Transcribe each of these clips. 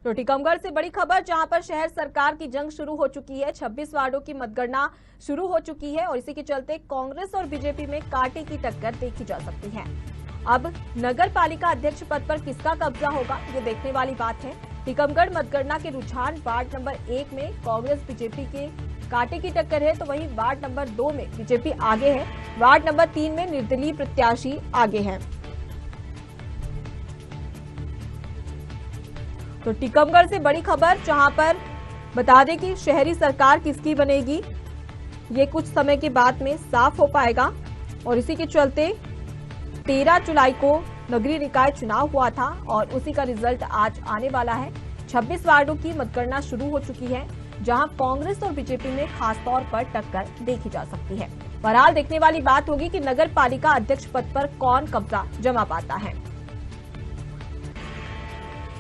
तो टीकमगढ़ से बड़ी खबर, जहां पर शहर सरकार की जंग शुरू हो चुकी है। 26 वार्डों की मतगणना शुरू हो चुकी है और इसी के चलते कांग्रेस और बीजेपी में कांटे की टक्कर देखी जा सकती है। अब नगर पालिका अध्यक्ष पद पर किसका कब्जा होगा, ये देखने वाली बात है। टीकमगढ़ मतगणना के रुझान वार्ड नंबर 1 में कांग्रेस बीजेपी के कांटे की टक्कर है, तो वहीं वार्ड नंबर 2 में बीजेपी आगे है। वार्ड नंबर 3 में निर्दलीय प्रत्याशी आगे है। तो टीकमगढ़ से बड़ी खबर, जहां पर बता दें कि शहरी सरकार किसकी बनेगी, ये कुछ समय के बाद में साफ हो पाएगा। और इसी के चलते 13 जुलाई को नगरीय निकाय चुनाव हुआ था और उसी का रिजल्ट आज आने वाला है। 26 वार्डों की मतगणना शुरू हो चुकी है, जहां कांग्रेस और बीजेपी में खास तौर पर टक्कर देखी जा सकती है। बहरहाल देखने वाली बात होगी कि नगर पालिका अध्यक्ष पद पर कौन कब्जा जमा पाता है।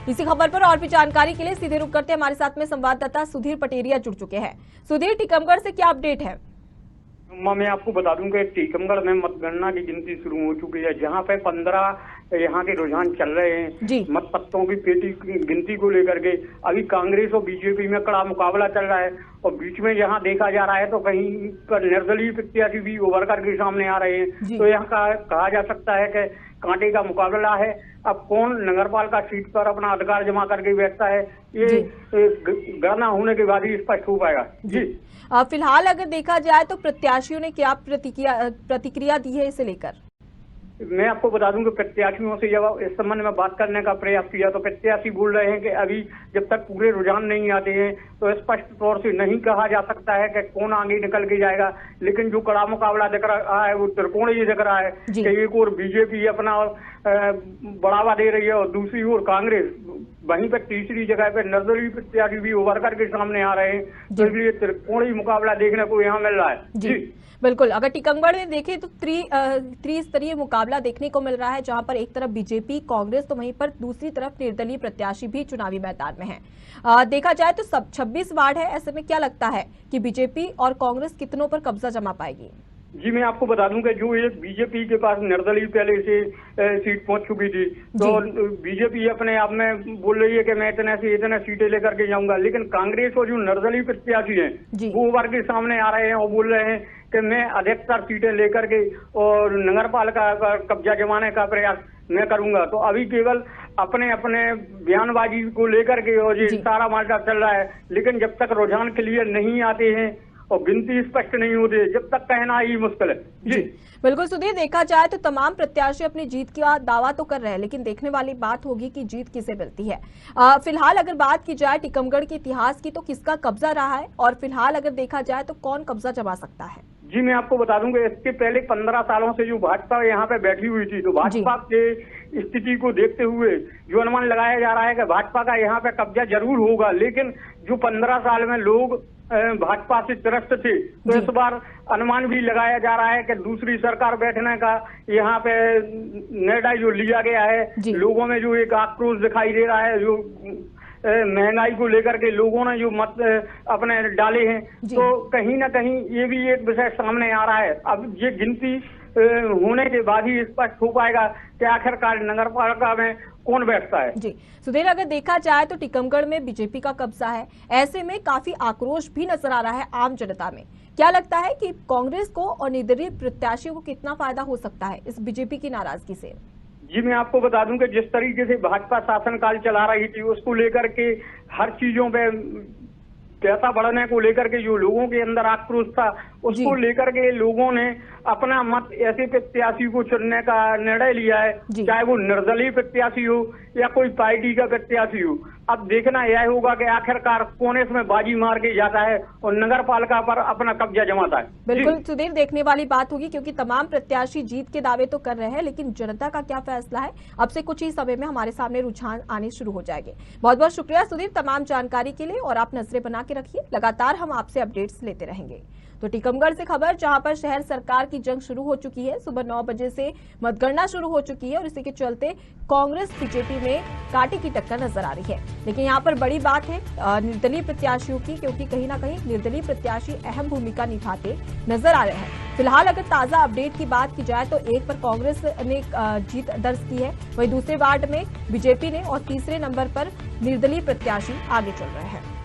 इसी खबर पर और भी जानकारी के लिए सीधे रुक करते हमारे साथ में संवाददाता सुधीर पटेरिया जुड़ चुके हैं। सुधीर, टीकमगढ़ से क्या अपडेट है? मैं आपको बता दूं कि टीकमगढ़ में मतगणना की गिनती शुरू हो चुकी है, जहां पे 15 यहाँ के रुझान चल रहे हैं मतपत्रों की पेटी की गिनती को लेकर के। अभी कांग्रेस और बीजेपी में कड़ा मुकाबला चल रहा है और बीच में यहाँ देखा जा रहा है तो कहीं पर निर्दलीय प्रत्याशी भी उभर करके सामने आ रहे हैं। तो यहाँ कहा जा सकता है कि कांटे का मुकाबला है। अब कौन नगरपालिका सीट पर अपना अधिकार जमा करके बैठता है, ये गणना होने के बाद ही स्पष्ट हो पाएगा। जी फिलहाल अगर देखा जाए तो प्रत्याशियों ने क्या प्रतिक्रिया दी है इसे लेकर? मैं आपको बता दूं कि प्रत्याशियों से जब इस संबंध में बात करने का प्रयास किया तो प्रत्याशी बोल रहे हैं कि अभी जब तक पूरे रुझान नहीं आते हैं तो स्पष्ट तौर से नहीं कहा जा सकता है कि कौन आगे निकल के जाएगा। लेकिन जो कड़ा मुकाबला दिख रहा है वो त्रिकोणीय दिख रहा है कि एक और बीजेपी अपना बढ़ावा दे रही है और दूसरी ओर कांग्रेस, वहीं पर तीसरी जगह पर निर्दलीय प्रत्याशी भी उभर करके सामने आ रहे हैं। तो इसलिए त्रिकोणीय मुकाबला देखने को यहाँ मिल रहा है। जी बिल्कुल, अगर टीकमगढ़ में देखें तो त्रिस्तरीय मुकाबला देखने को मिल रहा है, जहां पर एक तरफ बीजेपी कांग्रेस तो वहीं पर दूसरी तरफ निर्दलीय प्रत्याशी भी चुनावी मैदान में है। देखा जाए तो सब 26 वार्ड है, ऐसे में क्या लगता है कि बीजेपी और कांग्रेस कितनों पर कब्जा जमा पाएगी? जी मैं आपको बता दूं कि जो एक बीजेपी के पास निर्दलीय पहले से सीट पहुंच चुकी थी, तो बीजेपी अपने आप में बोल रही है कि मैं इतने से इतने सीटें लेकर के जाऊंगा। लेकिन कांग्रेस और जो निर्दलीय प्रत्याशी हैं वो उभर के सामने आ रहे हैं और बोल रहे हैं कि मैं अधिकतर सीटें लेकर के और नगर पालिका का कब्जा जमाने का प्रयास मैं करूंगा। तो अभी केवल अपने अपने बयानबाजी को लेकर के और ये सारा मामला चल रहा है। लेकिन जब तक रुझान क्लियर नहीं आते हैं और गिनती स्पष्ट नहीं होती, जब तक कहना ही मुश्किल है। जी बिल्कुल सुधीर, देखा जाए तो तमाम प्रत्याशी अपनी जीत का दावा तो कर रहे हैं, लेकिन देखने वाली बात होगी कि जीत किसे मिलती है। फिलहाल अगर बात की जाए टीकमगढ़ के इतिहास की, तो किसका कब्जा रहा है और फिलहाल अगर देखा जाए तो कौन कब्जा जमा सकता है? जी मैं आपको बता दूंगा, इसके पहले 15 सालों से जो भाजपा यहाँ पे बैठी हुई थी, तो भाजपा के स्थिति को देखते हुए जो अनुमान लगाया जा रहा है कि भाजपा का यहाँ पे कब्जा जरूर होगा। लेकिन जो 15 साल में लोग भाजपा से त्रस्त थे, तो इस बार अनुमान भी लगाया जा रहा है कि दूसरी सरकार बैठने का यहाँ पे निर्णय जो लिया गया है। लोगों में जो एक आक्रोश दिखाई दे रहा है, जो महंगाई को लेकर के लोगों ने जो मत अपने डाले हैं, तो कहीं ना कहीं ये भी एक विषय सामने आ रहा है। अब ये गिनती होने के बाद ही स्पष्ट हो पाएगा कि आखिरकार नगर पालिका में कौन बैठता है। जी सुधीर, अगर देखा जाए तो टीकमगढ़ में बीजेपी का कब्जा है, ऐसे में काफी आक्रोश भी नजर आ रहा है आम जनता में। क्या लगता है कि कांग्रेस को और निर्दलीय प्रत्याशियों को कितना फायदा हो सकता है इस बीजेपी की नाराजगी से? जी मैं आपको बता दूं कि जिस तरीके से भाजपा शासनकाल चला रही थी, उसको लेकर के हर चीजों पे पैसा बढ़ने को लेकर के जो लोगों के अंदर आक्रोश था, उसको लेकर के लोगों ने अपना मत ऐसे प्रत्याशी को चुनने का निर्णय लिया है, चाहे वो निर्दलीय प्रत्याशी हो या कोई पार्टी का प्रत्याशी हो। अब देखना यह होगा कि आखिरकार कौन इसमें बाजी मार के जाता है और नगर पालिका पर अपना कब्जा जमाता है। बिल्कुल सुधीर, देखने वाली बात होगी, क्योंकि तमाम प्रत्याशी जीत के दावे तो कर रहे हैं, लेकिन जनता का क्या फैसला है, अब से कुछ ही समय में हमारे सामने रुझान आने शुरू हो जाएंगे। बहुत बहुत शुक्रिया सुधीर तमाम जानकारी के लिए, और आप नजरें बना के रखिए, लगातार हम आपसे अपडेट्स लेते रहेंगे। तो टीकमगढ़ से खबर, जहां पर शहर सरकार की जंग शुरू हो चुकी है। सुबह 9 बजे से मतगणना शुरू हो चुकी है और इसी के चलते कांग्रेस बीजेपी में कांटे की टक्कर नजर आ रही है। लेकिन यहाँ पर बड़ी बात है निर्दलीय प्रत्याशियों की, क्योंकि कहीं ना कहीं निर्दलीय प्रत्याशी अहम भूमिका निभाते नजर आ रहे हैं। फिलहाल अगर ताजा अपडेट की बात की जाए तो 1 पर कांग्रेस ने जीत दर्ज की है, वहीं दूसरे वार्ड में बीजेपी ने और तीसरे नंबर पर निर्दलीय प्रत्याशी आगे चल रहे हैं।